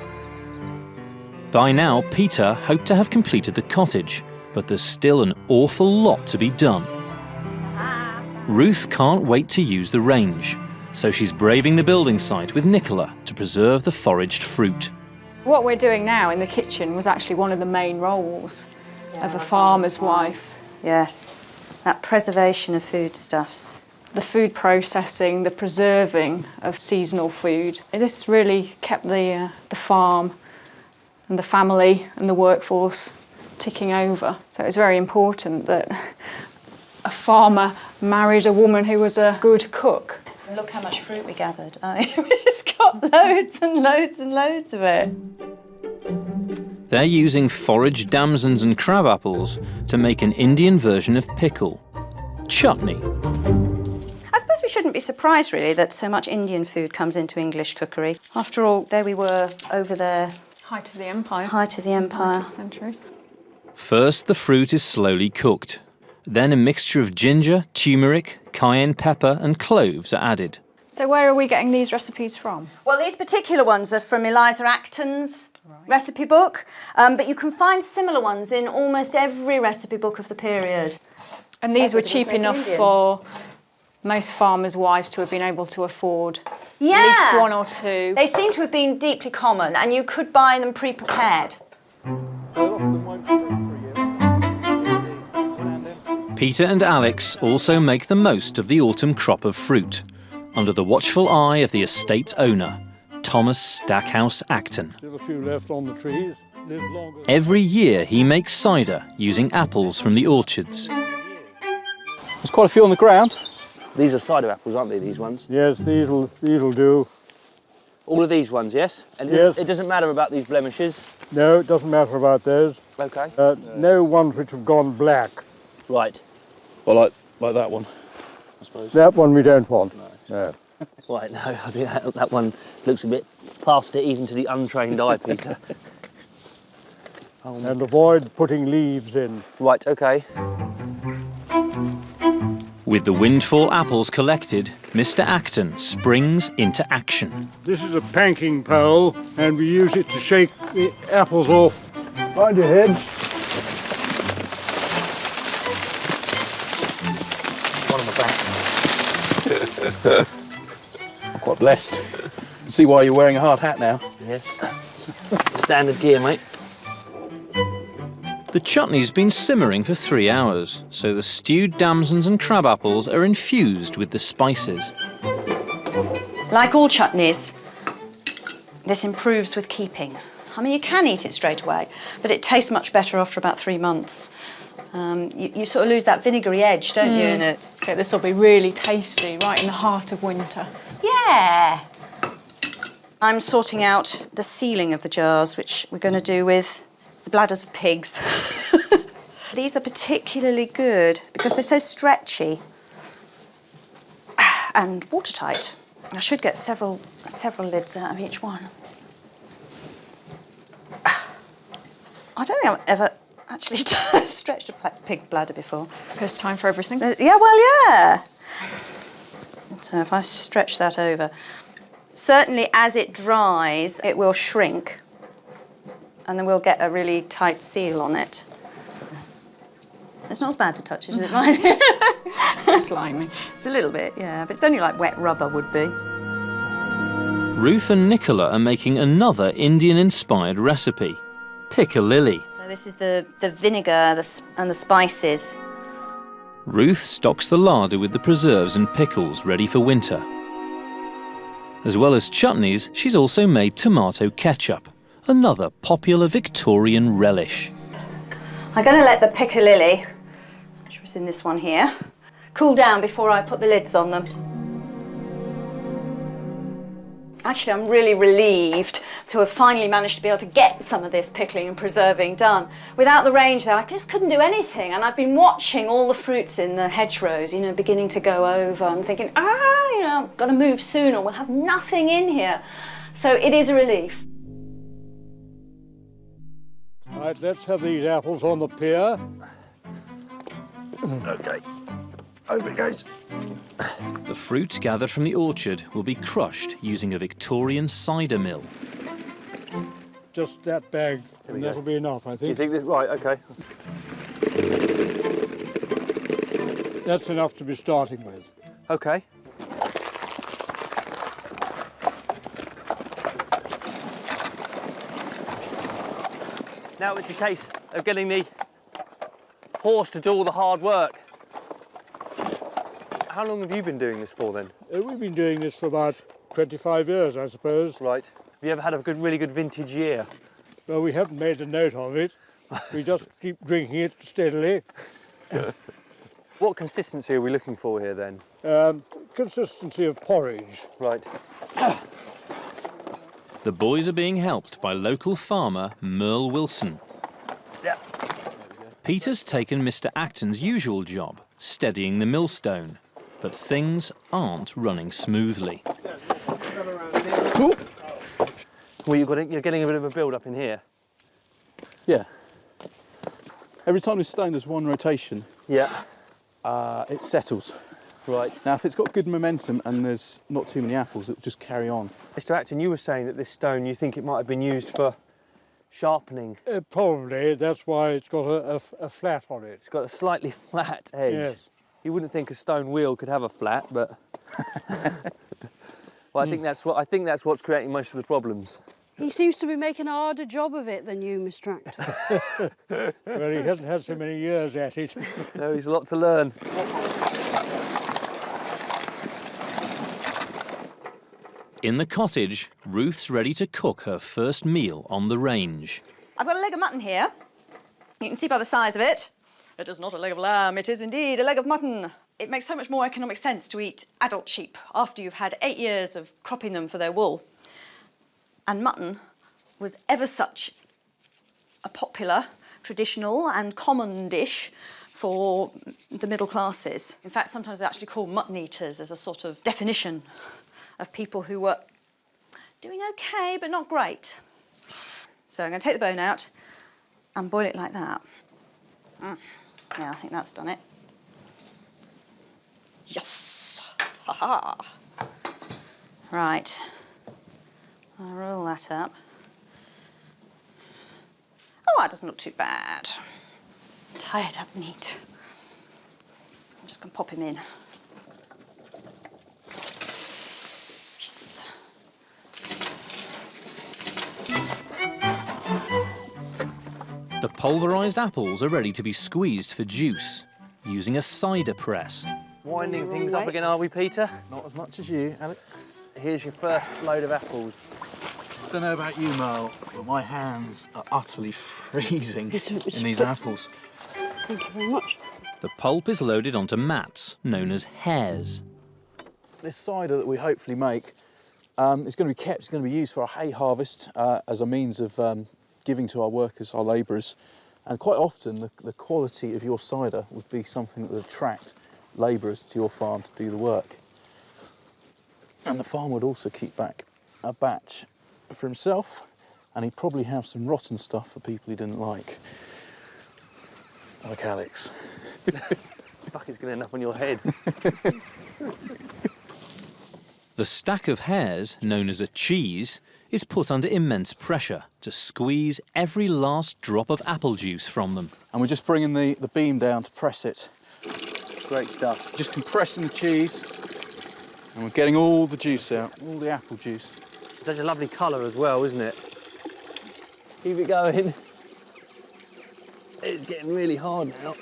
By now, Peter hoped to have completed the cottage, but there's still an awful lot to be done. Ruth can't wait to use the range, so she's braving the building site with Nicola to preserve the foraged fruit. What we're doing now in the kitchen was actually one of the main roles of a farmer's wife. Yes, that preservation of foodstuffs. The food processing, the preserving of seasonal food. This really kept the farm and the family and the workforce ticking over. So it was very important that a farmer married a woman who was a good cook. And look how much fruit we gathered. We just got loads and loads and loads of it. They're using foraged damsons and crab apples to make an Indian version of pickle, chutney. I suppose we shouldn't be surprised, really, that so much Indian food comes into English cookery. After all, there we were over there. Height of the empire. Height of the empire. 19th century. First, the fruit is slowly cooked. Then a mixture of ginger, turmeric, cayenne pepper and cloves are added. So where are we getting these recipes from? Well, these particular ones are from Eliza Acton's recipe book, but you can find similar ones in almost every recipe book of the period. And these were cheap enough for most farmers' wives to have been able to afford at least one or two. They seem to have been deeply common, and you could buy them pre-prepared. Peter and Alex also make the most of the autumn crop of fruit. under the watchful eye of the estate's owner, Thomas Stackhouse Acton. Still a few left on the trees. Live longer. Every year he makes cider using apples from the orchards. There's quite a few on the ground. These are cider apples, aren't they, these ones? Yes, these'll do. All of these ones, yes? And Yes. it doesn't matter about these blemishes? No, it doesn't matter about those. Okay. No ones which have gone black. Right. Well, like that one, I suppose. That one we don't want. No. Right, no, I think that one looks a bit past it, even to the untrained eye, Peter. And avoid putting leaves in. Right, okay. With the windfall apples collected, Mr. Acton springs into action. This is a panking pole, and we use it to shake the apples off. Mind your head. One on my back. I'm quite blessed. See why you're wearing a hard hat now. Yes. Standard gear, mate. The chutney's been simmering for 3 hours, so the stewed damsons and crab apples are infused with the spices. Like all chutneys, this improves with keeping. I mean, you can eat it straight away, but it tastes much better after about 3 months. You sort of lose that vinegary edge, don't you, in it? So this will be really tasty, right in the heart of winter. Yeah. I'm sorting out the sealing of the jars, which we're going to do with the bladders of pigs. These are particularly good because they're so stretchy and watertight. I should get several lids out of each one. I don't think I've ever actually stretched a pig's bladder before. First time for everything. Yeah, well, yeah. So if I stretch that over, certainly as it dries, it will shrink, and then we'll get a really tight seal on it. It's not as bad to touch, is it? It's a bit slimy. It's a little bit, yeah, but it's only like wet rubber would be. Ruth and Nicola are making another Indian-inspired recipe, piccalilli. So this is the vinegar and the spices. Ruth stocks the larder with the preserves and pickles ready for winter. As well as chutneys, she's also made tomato ketchup, another popular Victorian relish. I'm going to let the piccalilli, which was in this one here, cool down before I put the lids on them. Actually, I'm really relieved to have finally managed to be able to get some of this pickling and preserving done. Without the range there, I just couldn't do anything, and I've been watching all the fruits in the hedgerows, beginning to go over. I'm thinking, I've got to move soon or we'll have nothing in here. So it is a relief. Right, let's have these apples on the pier. Okay, over it goes. The fruit gathered from the orchard will be crushed using a Victorian cider mill. Just that bag, and that'll be enough, I think. You think this, right, okay. That's enough to be starting with. Okay. Now it's a case of getting the horse to do all the hard work. How long have you been doing this for then? We've been doing this for about 25 years, I suppose. Right. Have you ever had a really good vintage year? Well, we haven't made a note of it. We just keep drinking it steadily. What consistency are we looking for here then? Consistency of porridge. Right. The boys are being helped by local farmer Merle Wilson. Yeah. Peter's taken Mr. Acton's usual job, steadying the millstone, but things aren't running smoothly. Well, you're getting a bit of a build-up in here. Yeah. Every time this stone does one rotation, yeah, it settles. Right. Now, if it's got good momentum and there's not too many apples, it'll just carry on. Mr. Acton, you were saying that this stone, you think it might have been used for sharpening? Probably. That's why it's got a flat on it. It's got a slightly flat edge. Yes. You wouldn't think a stone wheel could have a flat, but well, I think that's what's creating most of the problems. He seems to be making a harder job of it than you, Mr. Acton. Well, he hasn't had so many years at it. No, he's a lot to learn. In the cottage, Ruth's ready to cook her first meal on the range. I've got a leg of mutton here. You can see by the size of it. It is not a leg of lamb, it is indeed a leg of mutton. It makes so much more economic sense to eat adult sheep after you've had 8 years of cropping them for their wool. And mutton was ever such a popular, traditional and common dish for the middle classes. In fact, sometimes they actually call mutton eaters as a sort of definition of people who were doing okay, but not great. So I'm going to take the bone out and boil it like that. Yeah, I think that's done it. Yes! Ha-ha! Right. I'll roll that up. Oh, that doesn't look too bad. Tied up neat. I'm just going to pop him in. Yes. The pulverised apples are ready to be squeezed for juice, using a cider press. Winding things up again, are we, Peter? Not as much as you, Alex. Here's your first load of apples. I don't know about you, Mel, but my hands are utterly freezing in these apples. Thank you very much. The pulp is loaded onto mats, known as hares. This cider that we hopefully make is going to be kept, it's going to be used for our hay harvest as a means of giving to our workers, our labourers. And quite often the quality of your cider would be something that would attract labourers to your farm to do the work. And the farmer would also keep back a batch for himself, and he'd probably have some rotten stuff for people he didn't like Alex. Bucket's going to end up on your head. The stack of hares, known as a cheese, is put under immense pressure to squeeze every last drop of apple juice from them. And we're just bringing the beam down to press it. Great stuff. Just compressing the cheese, and we're getting all the juice out, all the apple juice. It's such a lovely colour as well, isn't it? Keep it going. It's getting really hard now.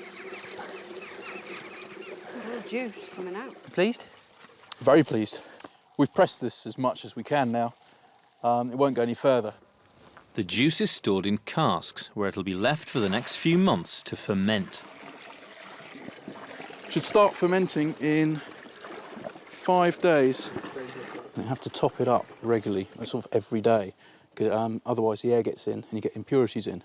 Juice coming out. Pleased? Very pleased. We've pressed this as much as we can now. It won't go any further. The juice is stored in casks, where it'll be left for the next few months to ferment. Should start fermenting in 5 days. And you have to top it up regularly, sort of every day, because otherwise the air gets in and you get impurities in.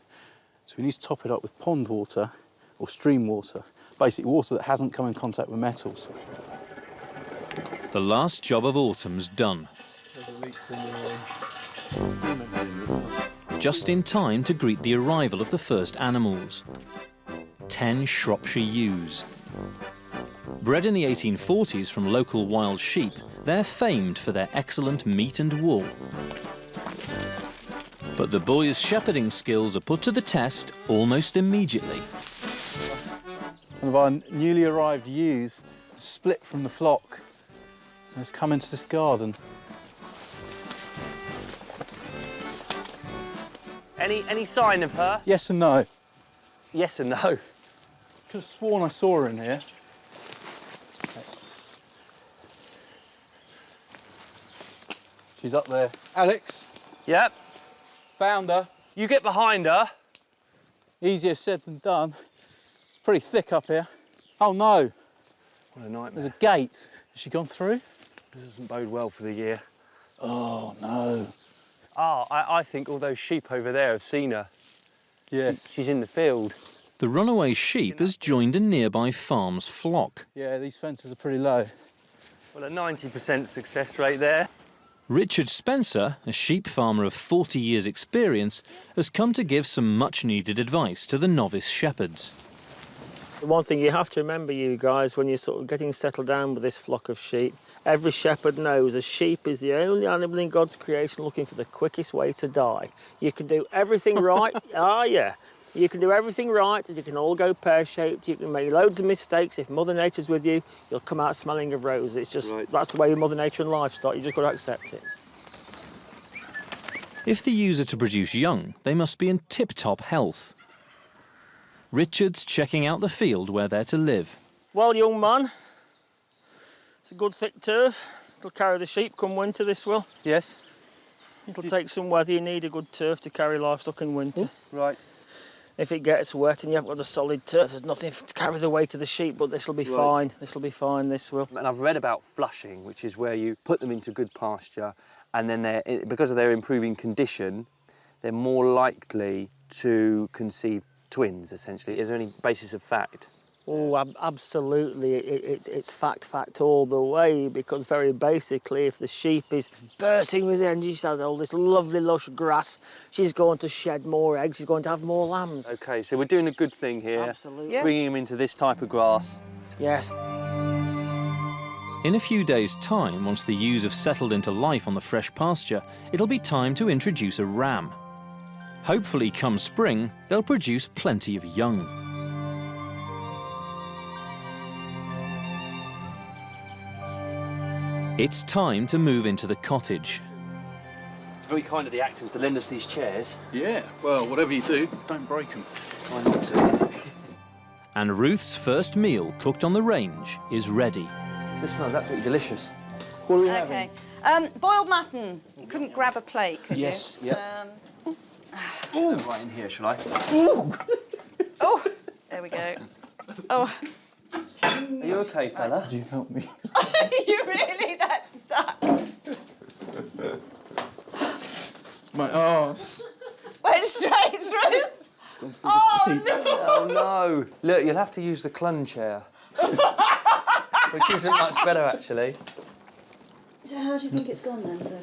So we need to top it up with pond water or stream water, basically water that hasn't come in contact with metals. The last job of autumn's done. Just in time to greet the arrival of the first animals. 10 Shropshire ewes. Bred in the 1840s from local wild sheep, they're famed for their excellent meat and wool. But the boys' shepherding skills are put to the test almost immediately. One of our newly arrived ewes split from the flock and has come into this garden. Any sign of her? Yes and no. Yes and no. Could have sworn I saw her in here. She's up there. Alex? Yep. Found her. You get behind her. Easier said than done. It's pretty thick up here. Oh no. What a nightmare. There's a gate. Has she gone through? This doesn't bode well for the year. Oh no. I think all those sheep over there have seen her. Yes. She's in the field. The runaway sheep has joined a nearby farm's flock. Yeah, these fences are pretty low. Well, a 90% success rate there. Richard Spencer, a sheep farmer of 40 years' experience, has come to give some much-needed advice to the novice shepherds. The one thing you have to remember, you guys, when you're sort of getting settled down with this flock of sheep, every shepherd knows a sheep is the only animal in God's creation looking for the quickest way to die. You can do everything right. Yeah. You can do everything right, you can all go pear-shaped, you can make loads of mistakes. If Mother Nature's with you, you'll come out smelling of roses. It's just, That's the way with Mother Nature and livestock, you just got to accept it. If the ewes are to produce young, they must be in tip-top health. Richard's checking out the field where they're to live. Well, young man, it's a good thick turf. It'll carry the sheep come winter, this will. Yes. It'll take some weather. You need a good turf to carry livestock in winter. Right. If it gets wet and you haven't got a solid turf, there's nothing to carry the weight of the sheep, but this will be fine. This will be fine, this will. And I've read about flushing, which is where you put them into good pasture, and then because of their improving condition, they're more likely to conceive twins, essentially. Is there any basis of fact? Oh, absolutely. It's fact all the way, because very basically, if the sheep is bursting with energy, she's had all this lovely lush grass, she's going to shed more eggs, she's going to have more lambs. OK, so we're doing a good thing here. Absolutely. Bringing them into this type of grass. Yes. In a few days' time, once the ewes have settled into life on the fresh pasture, it'll be time to introduce a ram. Hopefully, come spring, they'll produce plenty of young. It's time to move into the cottage. Very kind of the actors to lend us these chairs. Yeah, well, whatever you do, don't break them. Try not to. And Ruth's first meal, cooked on the range, is ready. This smells absolutely delicious. What are we having? Boiled mutton. You couldn't grab a plate, could you? Yes, yep. Right in here, shall I? Oh, there we go. Oh. Are you OK, fella? Could you help me? You really that stuck? My arse. Went straight through. Oh no! Look, you'll have to use the clun chair, which isn't much better actually. So how do you think it's gone then so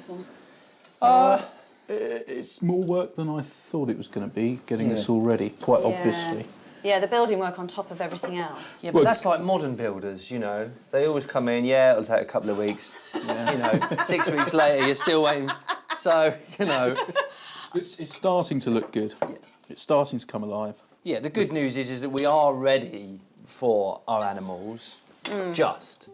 far? It's more work than I thought it was going to be, getting this all ready, quite obviously. Yeah, the building work on top of everything else. Yeah, but that's like modern builders, you know. They always come in, yeah, it'll take a couple of weeks. Yeah. You know, 6 weeks later, you're still waiting. So, you know. It's starting to look good. Yeah. It's starting to come alive. Yeah, the good news is that we are ready for our animals. Just.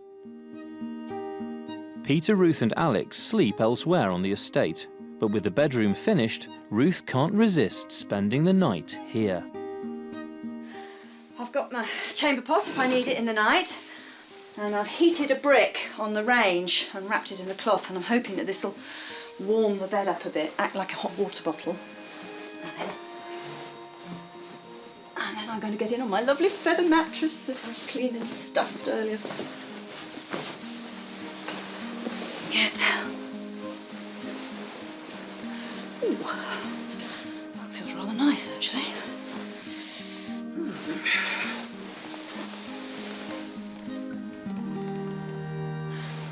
Peter, Ruth and Alex sleep elsewhere on the estate, but with the bedroom finished, Ruth can't resist spending the night here. I've got my chamber pot if I need it in the night, and I've heated a brick on the range and wrapped it in a cloth, and I'm hoping that this will warm the bed up a bit, act like a hot water bottle. And then I'm going to get in on my lovely feather mattress that I cleaned and stuffed earlier. Ooh, that feels rather nice actually.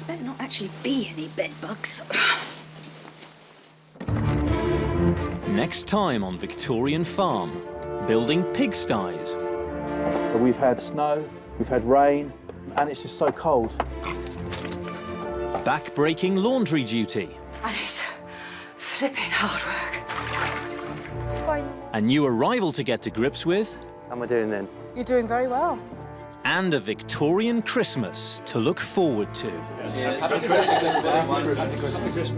Better not actually be any bed bugs. Next time on Victorian Farm, building pigsties. We've had snow, we've had rain, and it's just so cold. Back-breaking laundry duty. And it's flipping hard work. A new arrival to get to grips with. How am I doing then? You're doing very well. And a Victorian Christmas to look forward to. Happy Christmas, everyone. Happy Christmas.